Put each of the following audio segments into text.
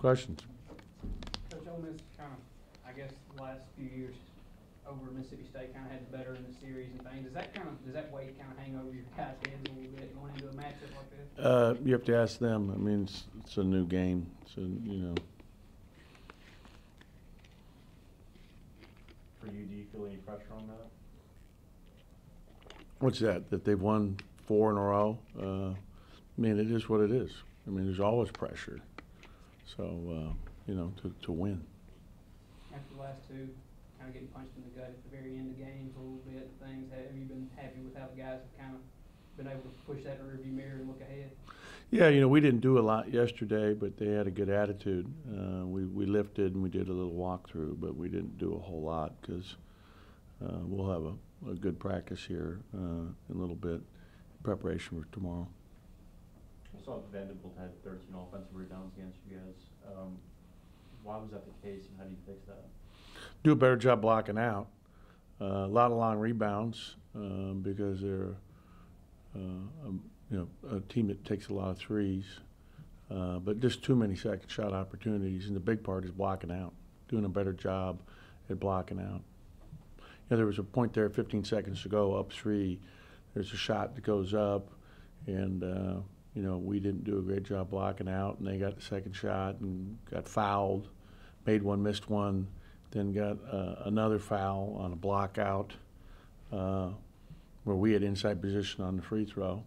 Questions? Coach, Ole Miss kind of, I guess, the last few years over Mississippi State kind of had the better in the series and things. Does that weight kind of hang over your guys' heads a little bit going into a matchup like this? You have to ask them. I mean, it's a new game, so For you, do you feel any pressure on that? What's that? That they've won 4 in a row? I mean, it is what it is. I mean, there's always pressure. So, to win. After the last two, kind of getting punched in the gut at the very end of games a little bit, things, have you been happy with how the guys have kind of been able to push that in the rearview mirror and look ahead? Yeah, we didn't do a lot yesterday, but they had a good attitude. We lifted and we did a little walkthrough, but we didn't do a whole lot because we'll have a good practice here in a little bit in preparation for tomorrow. I saw Vanderbilt had 13 offensive rebounds against you guys. Why was that the case, and how do you fix that? Do a better job blocking out. A lot of long rebounds because they're a team that takes a lot of threes, but just too many second shot opportunities. And the big part is blocking out, doing a better job at blocking out. There was a point there, 15 seconds to go, up 3. There's a shot that goes up, and we didn't do a great job blocking out, and they got the second shot and got fouled, made one, missed one, then got another foul on a block out where we had inside position on the free throw.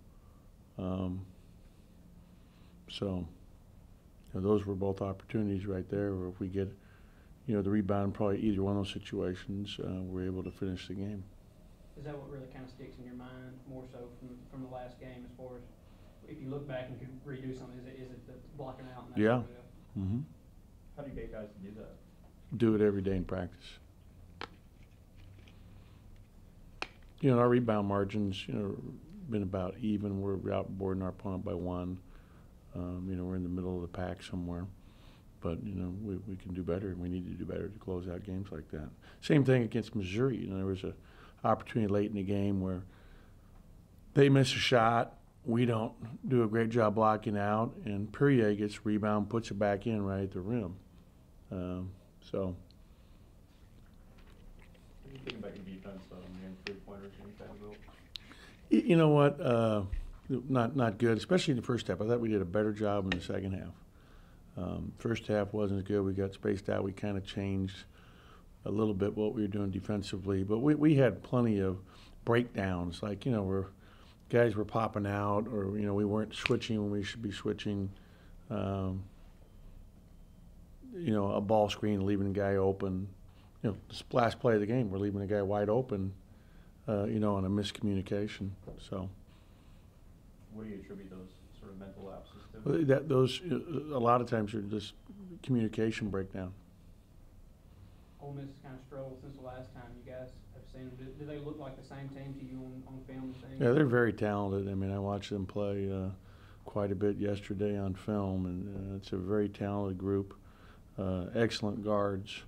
Those were both opportunities right there where if we get, the rebound, probably either one of those situations, we're able to finish the game. Is that what really kind of sticks in your mind more so from the last game as far as if you look back and could redo something, is it the blocking out? And that Yeah. sort of deal? Mm-hmm. How do you get guys to do that? Do it every day in practice. Our rebound margins, been about even. We're outboarding our opponent by 1. We're in the middle of the pack somewhere. But, we can do better, and we need to do better to close out games like that. Same thing against Missouri. There was an opportunity late in the game where they miss a shot. We don't do a great job blocking out, and Perrier gets rebound, puts it back in right at the rim. What do you think about your defense, and 3-pointers against Vanderbilt? You know what? Not good, especially in the first half. I thought we did a better job in the second half. First half wasn't as good. We got spaced out. We kind of changed a little bit what we were doing defensively. But we had plenty of breakdowns, like, where guys were popping out or, we weren't switching when we should be switching. A ball screen, leaving the guy open. The last play of the game, we're leaving the guy wide open, on a miscommunication. So. What do you attribute those sort of mental lapses to? Those a lot of times are just communication breakdown. Ole Miss has kind of struggled since the last time you guys have seen them. Do they look like the same team to you on film and things? Yeah, they're very talented. I mean, I watched them play quite a bit yesterday on film, and it's a very talented group. Excellent guards,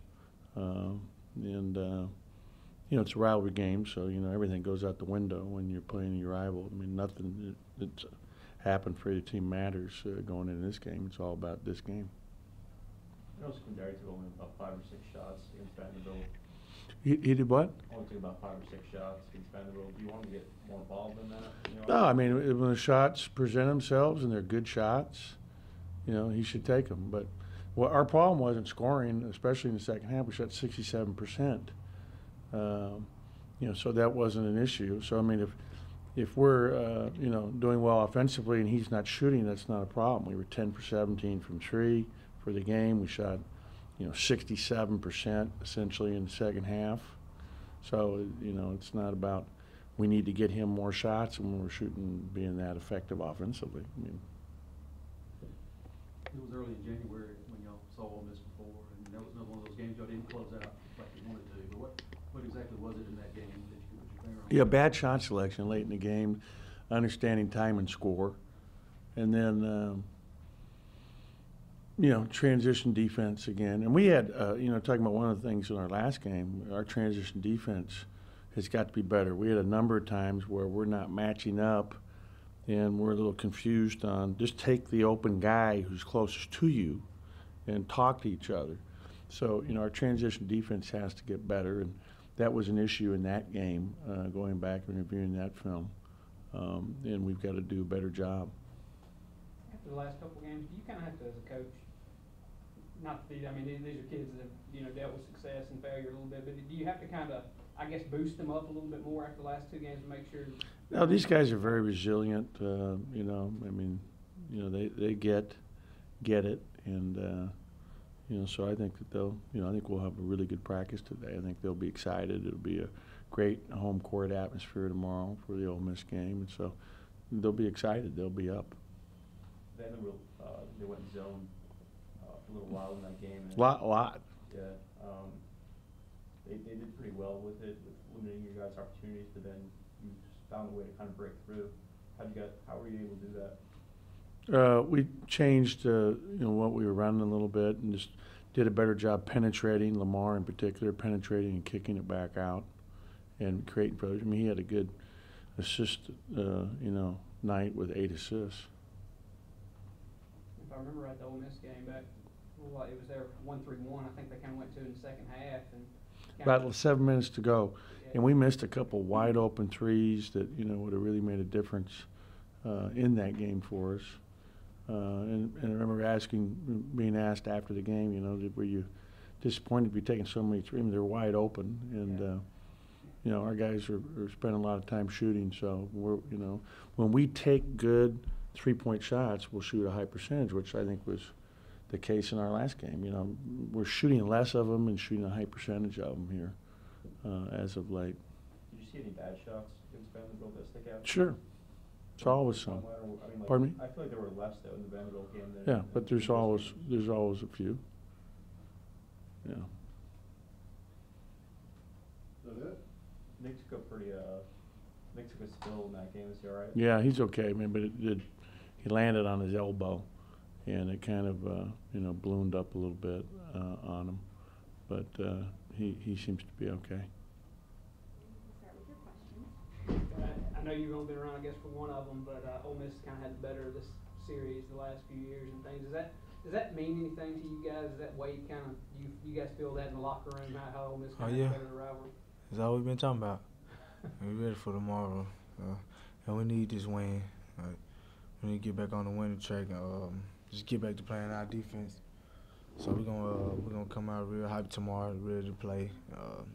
it's a rivalry game, so everything goes out the window when you're playing your rival. I mean, nothing that's happened for either team matters going into this game. It's all about this game. I know Secondary took only about 5 or 6 shots against Vanderbilt. He did what? Only took about 5 or 6 shots against Vanderbilt. Do you want to get more involved in that? No, I mean, when the shots present themselves and they're good shots, he should take them. But our problem wasn't scoring, especially in the second half. We shot 67%. So that wasn't an issue. So, I mean, if we're, doing well offensively and he's not shooting, that's not a problem. We were 10 for 17 from 3 for the game. We shot, 67% essentially in the second half. So, it's not about we need to get him more shots and we're shooting being that effective offensively. I mean, it was early in January when y'all saw Ole Miss before, and that was another one of those games y'all didn't close out like you wanted to. But what exactly was it in that game that you found? Yeah, bad shot selection late in the game, understanding time and score, and then transition defense again. And we had talking about one of the things in our last game, our transition defense has got to be better. We had a number of times where we're not matching up, and we're a little confused on just take the open guy who's closest to you and talk to each other. So, you know, our transition defense has to get better, and that was an issue in that game, going back and reviewing that film. And we've got to do a better job. After the last couple games, do you kind of have to, as a coach, not to be, I mean, these are kids that have, you know, dealt with success and failure a little bit, but do you have to kind of, I guess, boost them up a little bit more after the last 2 games to make sure? No, these guys are very resilient. You know, I mean, you know, they get it, and you know, so I think that they'll, you know, I think we'll have a really good practice today. I think they'll be excited. It'll be a great home court atmosphere tomorrow for the Ole Miss game, and so they'll be excited. They'll be up. Vanderbilt, they went zone for a little while in that game. And Lot. Yeah. They did pretty well with it, with limiting your guys' opportunities, but then you just found a way to kind of break through. How were you able to do that? We changed, you know, what we were running a little bit, and just did a better job penetrating, Lamar in particular, penetrating and kicking it back out and creating pressure. I mean, he had a good assist, you know, night with 8 assists. If I remember right, the Ole Miss game back, well, it was there 1-3-1. I think they kind of went to it in the second half. And About 7 minutes to go, and we missed a couple wide open threes that, you know, would have really made a difference in that game for us. And I remember being asked after the game, you know, were you disappointed to be taking so many threes? I mean, they're wide open, and you know, our guys are spending a lot of time shooting. So we're, you know, when we take good 3-point shots, we'll shoot a high percentage, which I think was the case in our last game. You know, we're shooting less of them and shooting a high percentage of them here as of late. Did you see any bad shots against Vanderbilt that stick out? Sure. It's always some. I mean, like, Pardon me? I feel like there were less though in the Vanderbilt game than. Yeah, but there's always a few. Yeah. Is that it? Nick took a spill in that game. Is he all right? Yeah, he's okay, man. But he landed on his elbow, and it kind of you know, ballooned up a little bit on him. But he seems to be okay. Start with your questions. I know you've only been around, I guess, for one of them, but Ole Miss kind of had the better of this series the last few years and things. Does that mean anything to you guys? Is that weight kind of you guys feel that in the locker room? How Ole Miss kind of better the rivalry? That's all we've been talking about. We're ready for tomorrow, and we need this win. We need to get back on the winning track. Just get back to playing our defense. So we're gonna come out real hyped tomorrow, ready to play.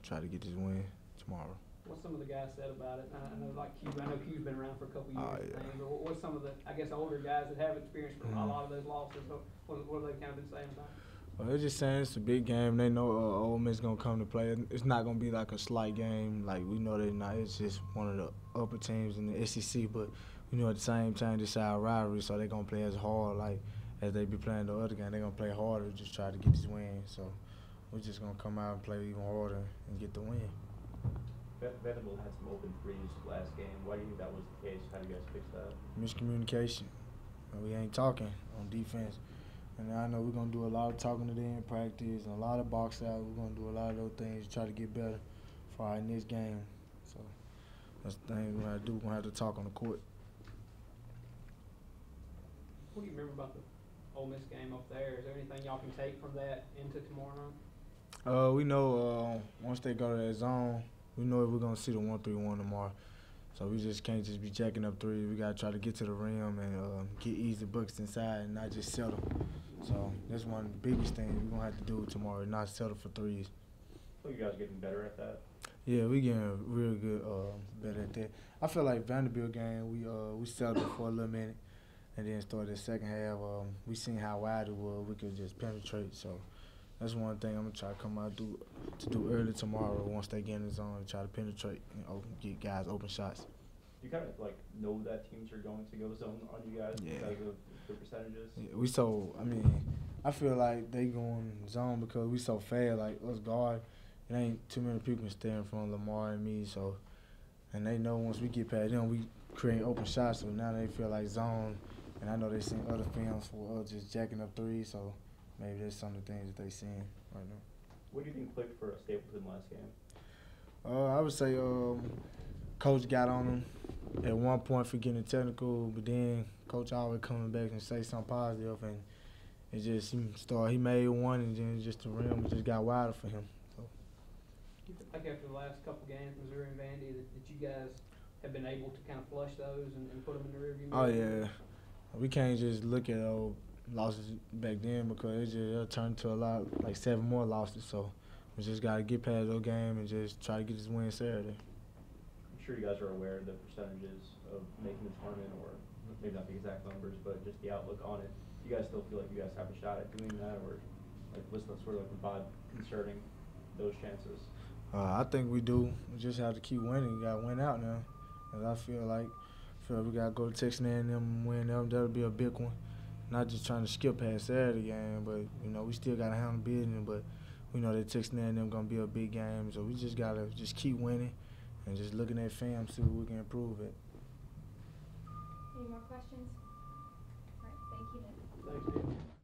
Try to get this win tomorrow. What some of the guys said about it? I know, like Q. I know Q's been around for a couple years. Yeah. But what's some of the, I guess, older guys that have experience from a lot of those losses? What have they kind of been saying about it? Well, they're just saying it's a big game. They know Ole Miss gonna come to play. It's not gonna be like a slight game. Like, we know they're not. It's just one of the upper teams in the SEC. But we know at the same time this is our rivalry, so they're gonna play as hard like as they be playing the other game. They're gonna play harder, just try to get this win. So we're just gonna come out and play even harder and get the win. Vanderbilt had some open threes last game. Why do you think that was the case? How do you guys fix that? Miscommunication. We ain't talking on defense. And I know we're going to do a lot of talking today in practice and a lot of box out. We're going to do a lot of those things to try to get better for our next game. So that's the thing we're going to have to do. We're going to have to talk on the court. What do you remember about the Ole Miss game up there? Is there anything y'all can take from that into tomorrow night? We know once they go to that zone, we know if we're going to see the 1-3-1 tomorrow. So we just can't just be jacking up threes. We got to try to get to the rim and get easy buckets inside and not just settle. So that's one of the biggest things we're going to have to do tomorrow, not settle for threes. I think you guys are getting better at that. Yeah, we getting real good, better at that. I feel like Vanderbilt game, we settled for a little minute and then started the second half. We seen how wide it was. We could just penetrate. So that's one thing I'm going to try to come out to do early tomorrow once they get in the zone and try to penetrate and get guys open shots. You kind of like know that teams are going to go zone on you guys because of the percentages? Yeah, I feel like they going zone because we so fast, like us guard. It ain't too many people can stay in front of Lamar and me, so, and they know once we get past them, we create open shots, so now they feel like zone, and I know they seen other films for us just jacking up threes, so maybe that's some of the things that they seeing right now. What do you think clicked for Stapleton last game? I would say Coach got on him at one point for getting technical, but then Coach always coming back and say something positive, and it just he made one, and then just the rim just got wider for him. So. You feel like after the last couple games, Missouri and Vandy, that you guys have been able to kind of flush those and put them in the rearview Oh mirror? yeah, we can't just look at old losses back then because it'll turn to a lot like 7 more losses. So we just gotta get past those games and just try to get this win Saturday. I'm sure you guys are aware of the percentages of making the tournament, or maybe not the exact numbers, but just the outlook on it. Do you guys still feel like you guys have a shot at doing that, or like what's the sort of like the vibe concerning those chances? I think we do. We just have to keep winning. We gotta win out now. And I feel like we gotta go to Texas A&M and win them. That'll be a big one. Not just trying to skip past Saturday game, but we still gotta handle business. But we know that Texas A&M gonna be a big game, so we just gotta just keep winning and just looking at film, see what we can improve at. Any more questions? All right, thank you then. Thanks, Jim.